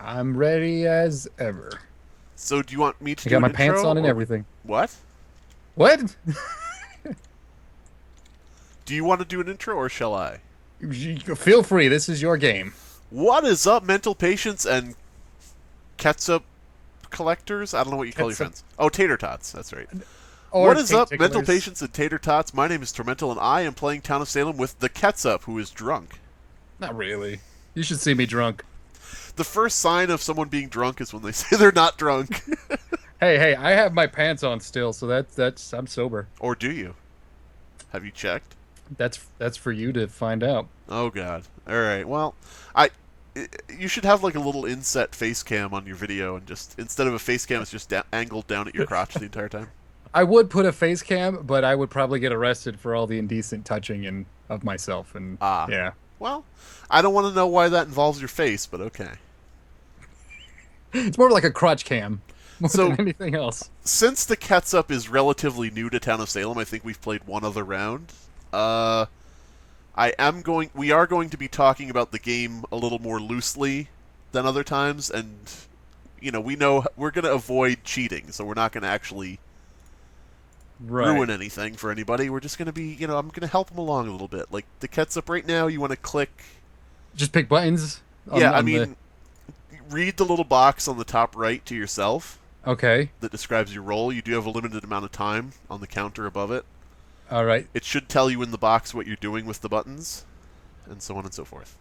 I'm ready as ever. So do you want me to I do got an my pants intro on and or everything. what? What? Do you want to do an intro or shall I? Feel free. This is your game. What is up, mental patients and ketchup collectors? I don't know what you call your Ketsup friends. Oh, tater tots. That's right. or What is taint up, mental ticklers. patients and tater tots? My name is Tormental, and I am playing Town of Salem with TheKetsup, who is drunk. Not really. You should see me drunk. The first sign of someone being drunk is when they say they're not drunk. Hey, I have my pants on still, so that's I'm sober. Or do you? Have you checked? That's for you to find out. Oh God. All right. Well, I. You should have like a little inset face cam on your video, and just instead of a face cam, it's just angled down at your crotch the entire time. I would put a face cam, but I would probably get arrested for all the indecent touching and of myself and Ah. yeah. Well, I don't want to know why that involves your face, but okay. It's more like a crotch cam more So, than anything else. since the Ketsup is relatively new to Town of Salem, I think we've played one other round. Uh, we are going to be talking about the game a little more loosely than other times, and we know we're going to avoid cheating, so we're not going to actually Right. ruin anything for anybody. We're just going to be, I'm going to help them along a little bit. Like the Ketsup right now, you want to click. Just pick buttons Yeah, I on the mean, read the little box on the top right to yourself okay. that describes your role. You do have a limited amount of time on the counter above it. All right. It should tell you in the box what you're doing with the buttons, and so on and so forth.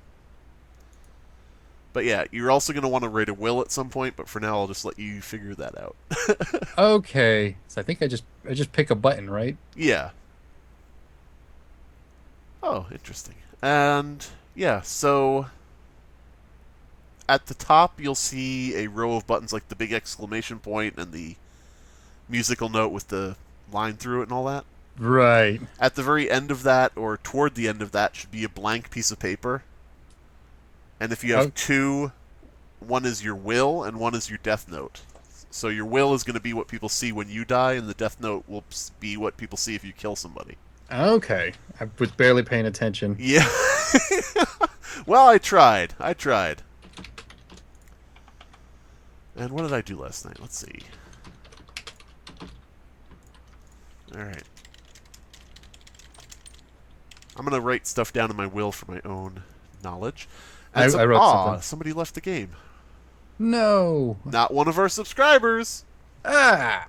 But yeah, you're also going to want to write a will at some point, but for now I'll just let you figure that out. Okay. So I think I just pick a button, right? Yeah. Oh, interesting. And yeah, so at the top you'll see a row of buttons like the big exclamation point and the musical note with the line through it and all that. Right. At the very end of that, or toward the end of that, should be a blank piece of paper. And if you Oh, have two, one is your will and one is your death note. So your will is going to be what people see when you die, and the death note will be what people see if you kill somebody. okay. I was barely paying attention. Yeah. Well, I tried. I tried. And what did I do last night? Let's see. All right. I'm going to write stuff down in my will for my own knowledge. I, And I wrote something. somebody left the game. No. Not one of our subscribers. Ah.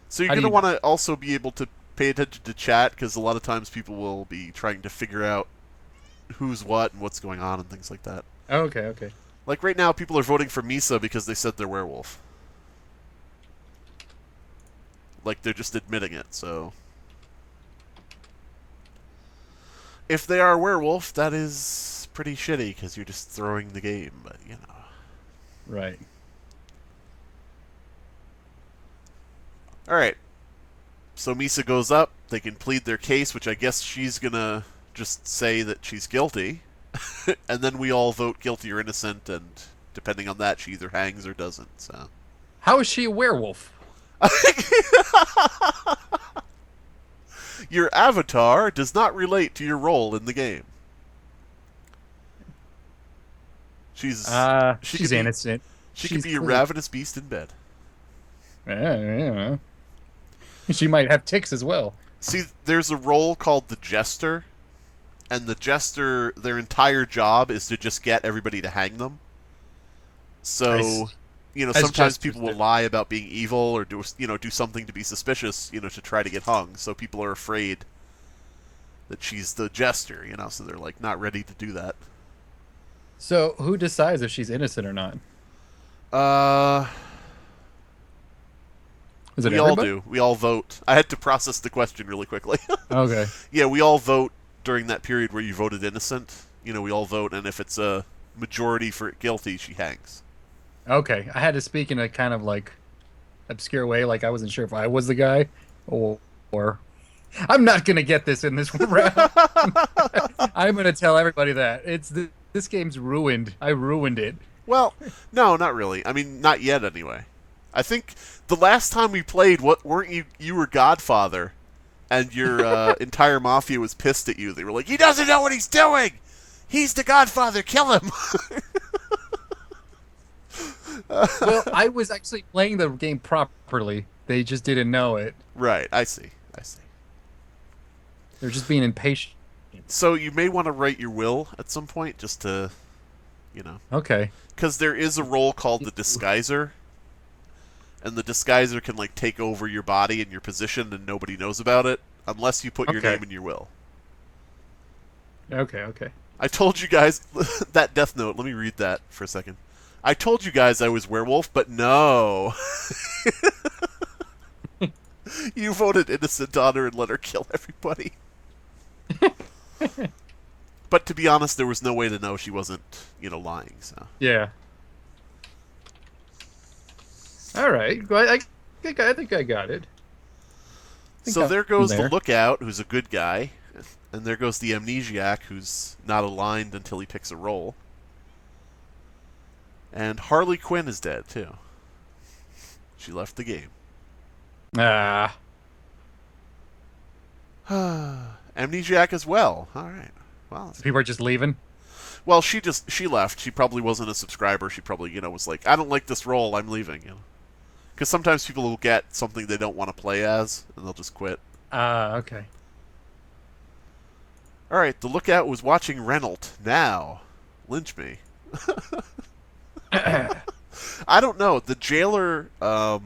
So you're How do going to you want know? to also be able to pay attention to chat, because a lot of times people will be trying to figure out who's what and what's going on and things like that. Okay, okay. Like right now, people are voting for Misa because they said they're werewolf. Like they're just admitting it, so. If they are a werewolf, that is pretty shitty because you're just throwing the game, but you know. Right. Alright. So Misa goes up, they can plead their case, which I guess she's gonna just say that she's guilty. And then we all vote guilty or innocent, and depending on that, she either hangs or doesn't, so. How is she a werewolf? Your avatar does not relate to your role in the game. She could She's be innocent. she could She's be a clean. ravenous beast in bed. Yeah. She might have ticks as well. See, there's a role called the Jester, and the Jester, their entire job is to just get everybody to hang them. So, As sometimes jesters people will do. lie about being evil or do something to be suspicious, to try to get hung. So people are afraid that she's the Jester, so they're like not ready to do that. So who decides if she's innocent or not? Uh, Is it we all everybody? do. We all vote. I had to process the question really quickly. Okay. Yeah, we all vote during that period where you voted innocent. We all vote, and if it's a majority for guilty, she hangs. Okay. I had to speak in a kind of like obscure way, like I wasn't sure if I was the guy or I'm not gonna get this in this round. I'm gonna tell everybody that this game's ruined. I ruined it. Well, no, not really. I mean, not yet anyway. I think the last time we played, what weren't you? You were Godfather, and your entire mafia was pissed at you. They were like, "He doesn't know what he's doing. He's the Godfather. Kill him." Well, I was actually playing the game properly. They just didn't know it. Right, I see. I see. They're just being impatient. So you may want to write your will at some point, just to, you know, Okay. because there is a role called the Disguiser, and the Disguiser can like take over your body and your position, and nobody knows about it unless you put your Okay. name in your will. Okay. Okay. I told you guys that Death Note. Let me read that for a second. I told you guys I was werewolf, but no. You voted innocent on her and let her kill everybody. But to be honest, there was no way to know she wasn't, lying. So Yeah. All right. Well, I think I got it. so there I'm goes the there. lookout, who's a good guy, and there goes the amnesiac, who's not aligned until he picks a role. And Harley Quinn is dead too. She left the game. Ah. Amnesiac as well. All right. Well, So people are just leaving. well, she left. She probably wasn't a subscriber. She probably was like, I don't like this role. I'm leaving. Because sometimes people will get something they don't want to play as, and they'll just quit. Ah. Okay. All right. The lookout was watching Renault. Now, lynch me. I don't know. The jailer. I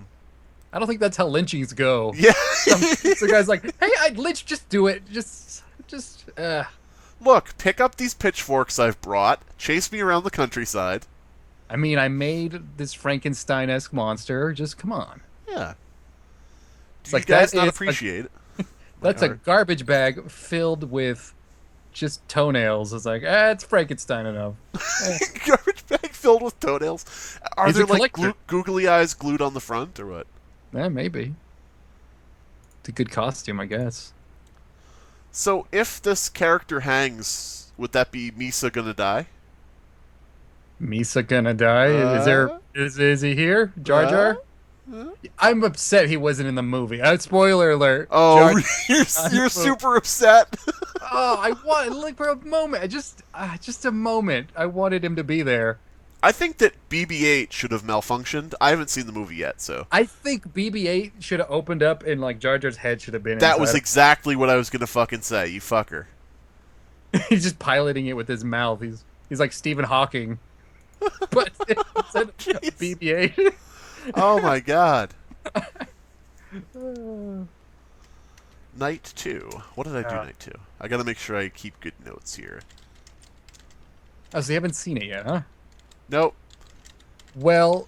don't think that's how lynchings go. Yeah. The guy's like, "Hey, I'd lynch. Just do it. Just." Look, pick up these pitchforks I've brought. Chase me around the countryside. I mean, I made this Frankenstein-esque monster. Just come on. Yeah. It's Do like you guys that not is appreciate it? That's a garbage bag filled with just toenails. It's like, it's Frankenstein enough. Garbage bag filled with toenails. Are He's there a like collector. googly eyes glued on the front or what? Yeah, maybe. It's a good costume, I guess. So if this character hangs, would that be Misa gonna die? Misa gonna die? Is he here? Jar Jar? I'm upset he wasn't in the movie. Spoiler alert. Oh, Jar- you're super upset. Oh, I want like for a moment. Just a moment. I wanted him to be there. I think that BB-8 should have malfunctioned. I haven't seen the movie yet, so I think BB-8 should have opened up and like Jar Jar's head should have been. that was inside. exactly what I was gonna fucking say. You fucker. He's just piloting it with his mouth. He's like Stephen Hawking, but instead of BB-8. Oh my god. Night 2. What did I do night 2? I gotta make sure I keep good notes here. Oh, so you haven't seen it yet, huh? Nope. Well,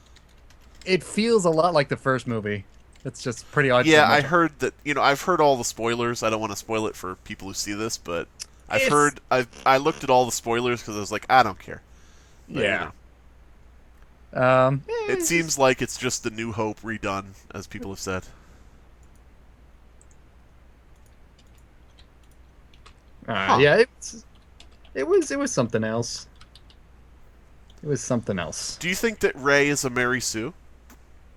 it feels a lot like the first movie. That's just pretty odd. Yeah, I heard that. I've heard all the spoilers. I don't want to spoil it for people who see this, but I looked at all the spoilers because I was like, I don't care. But, Yeah. it seems like it's just the New Hope redone, as people have said. Yeah, it was something else. It was something else. Do you think that Rey is a Mary Sue?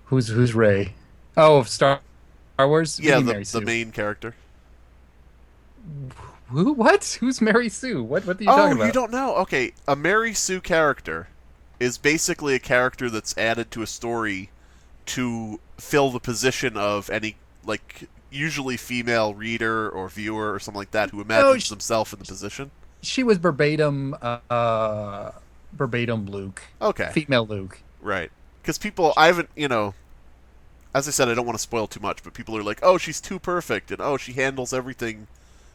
Who's Rey? Oh, of Star Wars. What do Yeah, you mean Mary the Sue? main character. Who? What? Who's Mary Sue? What are you talking about? You don't know? Okay, a Mary Sue character is basically a character that's added to a story to fill the position of any, like, usually female reader or viewer or something like that who imagines themselves in the position. She was verbatim Luke. Okay. Female Luke. Right. Because people, I haven't, as I said, I don't want to spoil too much, but people are like, oh, she's too perfect, and oh, she handles everything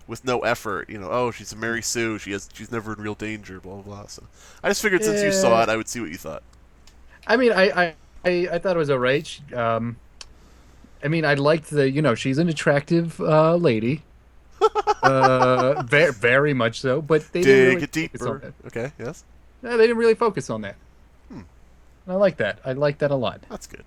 with no effort. Oh, she's a Mary Sue. She's never in real danger. Blah blah blah. So I just figured since you saw it, I would see what you thought. I mean, I thought it was alright. I mean, I liked the she's an attractive lady, very very much so. But they didn't really focus on deeper. that. Okay. Yes. No, they didn't really focus on that. I like that. I like that a lot. That's good.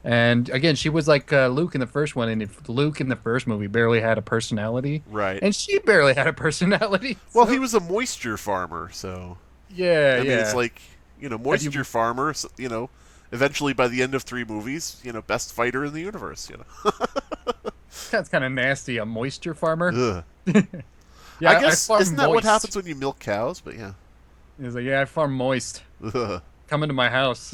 And again, she was like Luke in the first one, and if Luke in the first movie barely had a personality, Right. and she barely had a personality. Well, he was a moisture farmer, so Yeah, I mean, it's like moisture farmer. So, eventually by the end of 3 movies, best fighter in the universe. That's kind of nasty. A moisture farmer. Ugh. Yeah, I guess farm isn't that what moist. happens when you milk cows? But yeah. He's like, yeah, I farm moist. Ugh. Come into my house.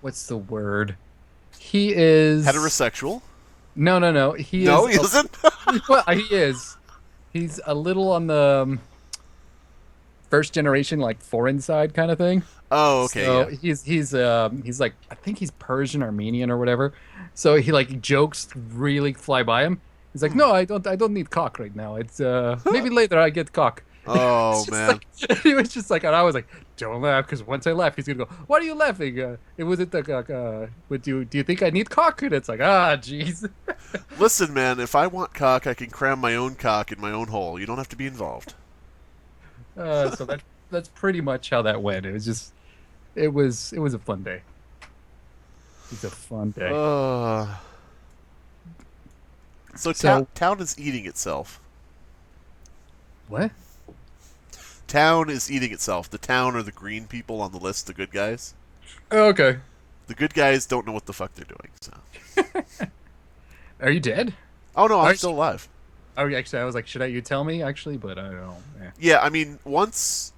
what's the word? He is Heterosexual? no, no, no. He No, is he isn't. well, he is. He's a little on the first generation, like foreign side kind of thing. Oh, okay, So yeah. he's like I think he's Persian, Armenian, or whatever. So he like jokes really fly by him. He's like, Hmm. no, I don't need cock right now. It's maybe later I get cock. Oh It's just man. like he was just like, and I was like, don't laugh because once I laugh, he's gonna go, why are you laughing? It was it the would you do you think I need cock? And it's like, ah, jeez. Listen, man, if I want cock, I can cram my own cock in my own hole. You don't have to be involved. So that's pretty much how that went. It was just it was a fun day. It's a fun day. Uh, so So town is eating itself. what? Town is eating itself. The town are the green people on the list, the good guys. Oh, okay. The good guys don't know what the fuck they're doing. So. Are you dead? Oh no, Are I'm you, still alive. oh, actually, I was like, should I you tell me actually? But I don't know. Yeah. Yeah, I mean, once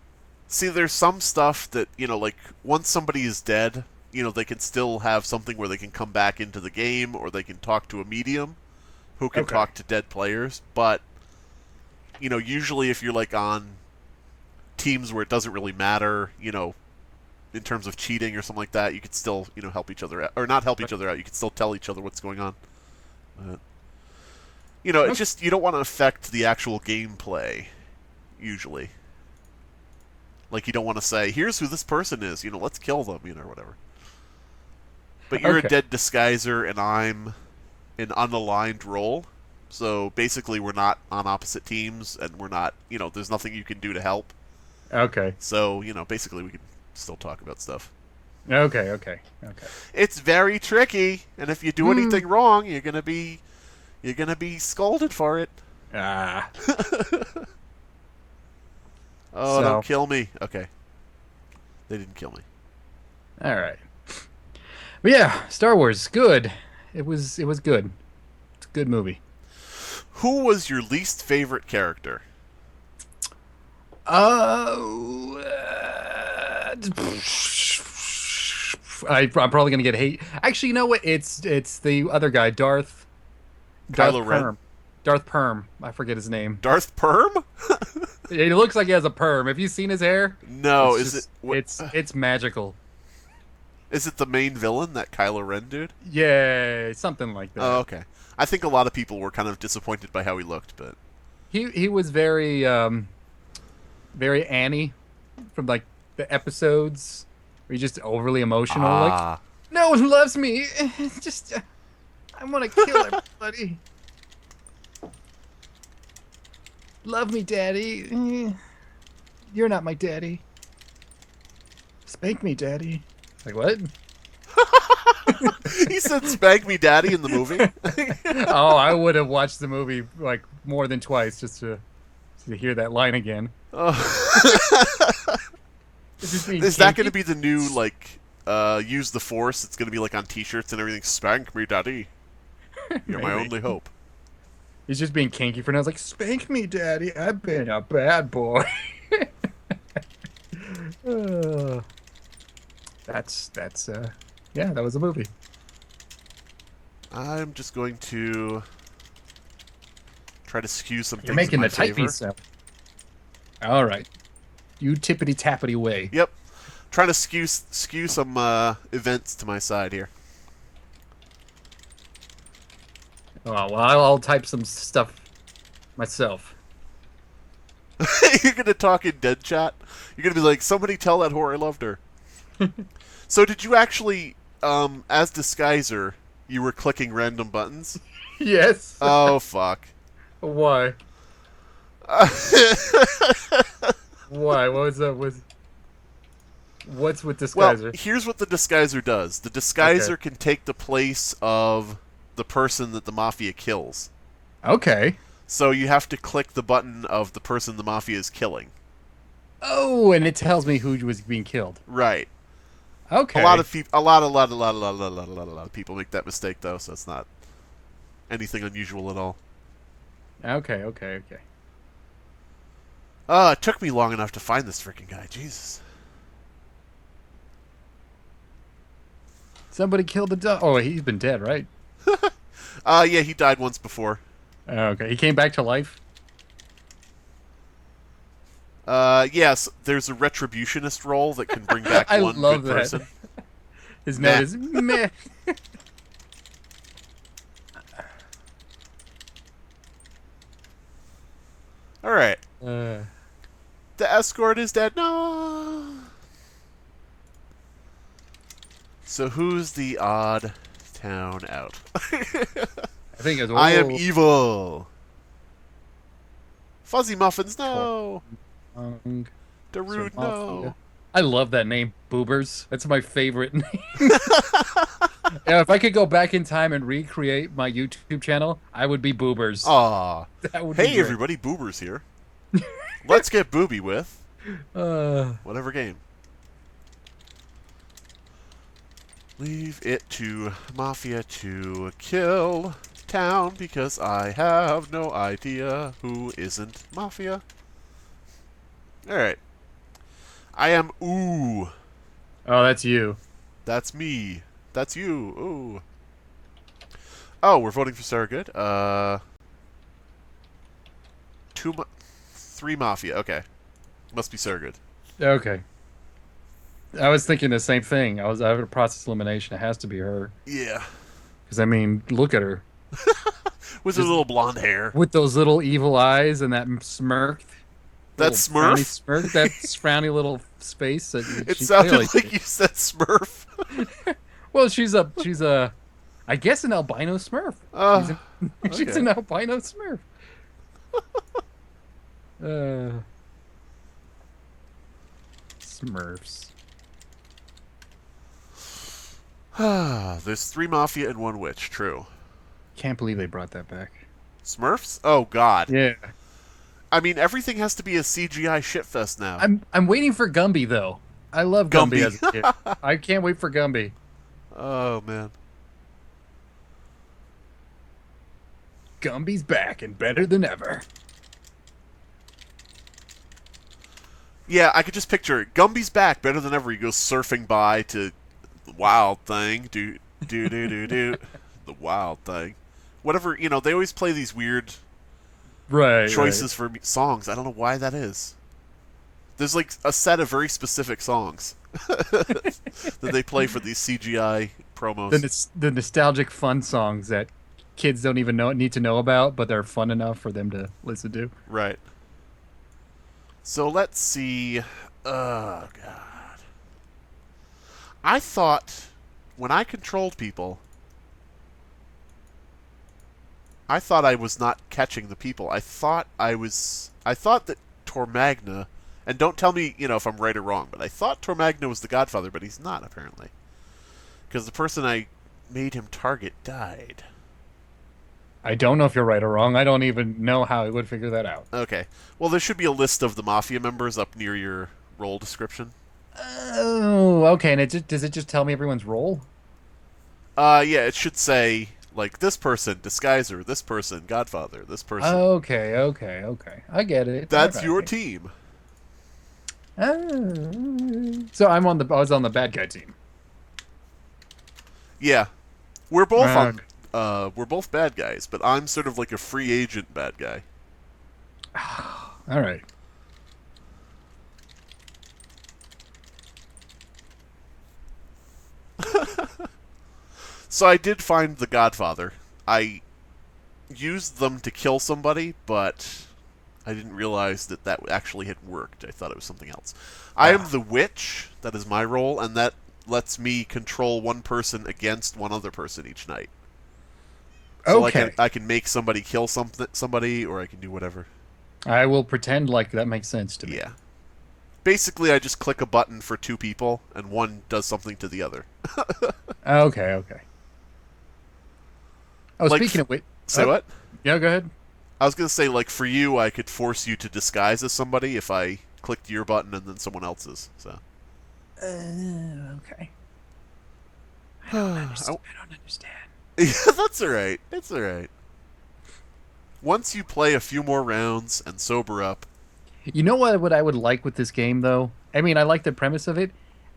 see, there's some stuff that like once somebody is dead, they can still have something where they can come back into the game, or they can talk to a medium who can Okay. talk to dead players. But usually if you're like on teams where it doesn't really matter, in terms of cheating or something like that, you could still help each other out, or not help each other out. You could still tell each other what's going on. Uh, it's Okay. just you don't want to affect the actual gameplay. Usually, like you don't want to say, "Here's who this person is." Let's kill them. Or whatever. But you're a Okay. dead disguiser, and I'm an unaligned role. So basically, we're not on opposite teams, and we're not. There's nothing you can do to help. Okay. So basically, we can still talk about stuff. Okay. Okay. Okay. It's very tricky, and if you do Hmm. anything wrong, you're gonna be scolded for it. Ah. Oh, don't So, kill me. Okay, they didn't kill me. all right. But yeah, Star Wars, good. It was good. It's a good movie. Who was your least favorite character? Oh, I'm probably gonna get hate. Actually, you know what? It's the other guy, Darth Kylo Ren? Perm, Darth Perm. I forget his name. Darth Perm? He looks like he has a perm. Have you seen his hair? No, It's is it just what? it's magical. Is it the main villain, that Kylo Ren dude? Yeah, something like Oh, that. okay. I think a lot of people were kind of disappointed by how he looked, but He was very Annie from like the episodes where he's just overly emotional. Like ah, no one loves me. It's just I want to kill everybody. Love me, daddy. You're not my daddy. Spank me, daddy. Like what? he said "spank me, daddy" in the movie. Oh, I would have watched the movie like more than twice just to hear that line again. Oh. Is this being Is that going to kinky? be the new use the Force? It's going to be like on T-shirts and everything. Spank me, daddy. You're my Maybe. only hope. He's just being kinky for now. It's like, spank me, daddy. I've been a bad boy. Uh, that's yeah, that was a movie. I'm just going to try to skew some You're things in making my the favor. typeface now. All right. You tippity tappity way. Yep, trying to skew some events to my side here. Oh, well, I'll type some stuff myself. You're gonna talk in dead chat. You're gonna be like, somebody tell that whore I loved her. So did you actually, as disguiser, you were clicking random buttons? Yes. Oh fuck. Why? Why? What was that? What's with Well, Disguiser? here's what the disguiser does. The Okay. disguiser can take the place of the person that the mafia kills. Okay. So you have to click the button of the person the mafia is killing. Oh, and it tells me who was being killed. Right. A lot Okay. of people, a lot of people make that mistake though, so it's not anything unusual at all. Okay. Okay. Okay. It took me long enough to find this freaking guy. Jesus. Somebody killed the dog. Oh, he's been dead, right? Yeah, he died once before. Okay, he came back to life. Yes, there's a retributionist role that can bring back I one love good that. person. His Meh. note is meh. All right, Uh, the escort is dead. No. So who's the odd town out? I think it's I am evil. Fuzzy Muffins, Tor- no. um, Darude, Mafia. no. I love that name, Boobers. That's my favorite name. Yeah, if I could go back in time and recreate my YouTube channel, I would be Boobers. Aw. That would be Hey, great. everybody, Boobers here. Let's get booby with Uh, whatever game. Leave it to Mafia to kill town because I have no idea who isn't Mafia. Alright. I am Ooh. oh, that's you. That's me. That's you. Ooh. Oh, we're voting for Sarah Good. Three Mafia. Okay. Must be Sarah Good. Okay. I was thinking the same thing. I was out of process elimination. It has to be her. Yeah. Because, I mean, look at her. With her little blonde hair. With those little evil eyes and that smirk. That Little frowny Smurf? smirk, that frowny little space. That It she sounded clearly- like you said Smurf. Well, she's a, I guess an albino Smurf. She's okay. an albino Smurf. Smurfs. There's three Mafia and one Witch. True. Can't believe they brought that back. Smurfs? Oh, God. Yeah. I mean, everything has to be a CGI shitfest now. I'm waiting for Gumby though. I love Gumby, Gumby. as a kid. I can't wait for Gumby. Oh, man. Gumby's back and better than ever. Yeah, I could just picture it. Gumby's back better than ever. He goes surfing by to the Wild Thing. Do. The Wild Thing. Whatever, they always play these weird choices for songs. I don't know why that is. There's like a set of very specific songs that they play for these CGI promos. The nostalgic fun songs that kids don't even need to know about, but they're fun enough for them to listen to. Right. So let's see. Oh, God. I thought when I controlled people, I thought I was not catching the people. I thought that Tormagna, and don't tell me, if I'm right or wrong, but I thought Tormagna was the Godfather, but he's not, apparently. Because the person I made him target died. I don't know if you're right or wrong. I don't even know how I would figure that out. Okay. Well, there should be a list of the Mafia members up near your role description. Oh, okay. And does it just tell me everyone's role? Yeah, it should say, like, this person, Disguiser, this person, Godfather, this person. Okay. I get it. That's your team. So I was on the bad guy team. Yeah. We're both Right. we're both bad guys, but I'm sort of like a free agent bad guy. All right. So I did find the Godfather. I used them to kill somebody, but I didn't realize that actually had worked. I thought it was something else. I am the Witch. That is my role, and that lets me control one person against one other person each night. So Okay. I can make somebody kill somebody, or I can do whatever. I will pretend like that makes sense to me. Yeah. Basically, I just click a button for two people, and one does something to the other. Okay. Oh, Like, speaking of which, Say what? Yeah, go ahead. I was going to say, like, for you, I could force you to disguise as somebody if I clicked your button and then someone else's. So. Okay. I don't understand. Yeah, that's alright. It's alright. Once you play a few more rounds and sober up. You know what I would like with this game, though? I mean, I like the premise of it.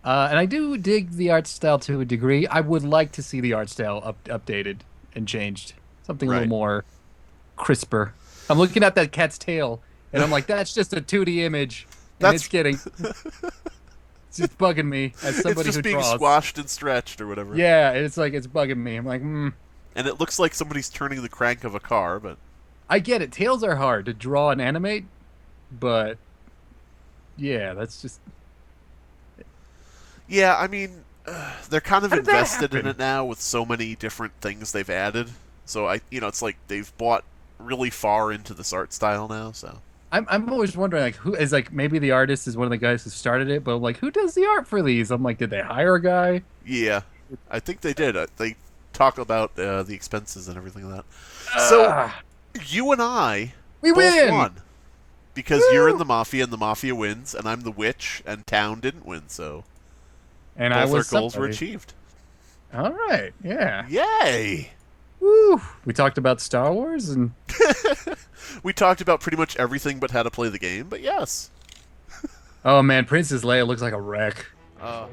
And I do dig the art style to a degree. I would like to see the art style updated and changed. Something a little Right. more crisper. I'm looking at that cat's tail, and I'm like, that's just a 2D image, and That's it's getting it's just bugging me as it's somebody just who being draws. squashed and stretched or whatever. Yeah, it's like it's bugging me. I'm like, And it looks like somebody's turning the crank of a car, but I get it. Tails are hard to draw and animate, but yeah, that's just yeah, I mean, they're kind of how did that invested in happen? it now with so many different things they've added. So it's like they've bought really far into this art style now. So I'm always wondering like who is like maybe the artist is one of the guys who started it, but like who does the art for these? I'm like, did they hire a guy? yeah, I think they did. They talk about the expenses and everything like that. So Ah, you and I we both win. won because you're in Woo! the mafia and the mafia wins, and I'm the witch and town didn't win. So And I both our was goals were somebody. achieved. All right, yeah. Yay! Woo! We talked about Star Wars and We talked about pretty much everything but how to play the game, but yes. oh man, Princess Leia looks like a wreck. Uh,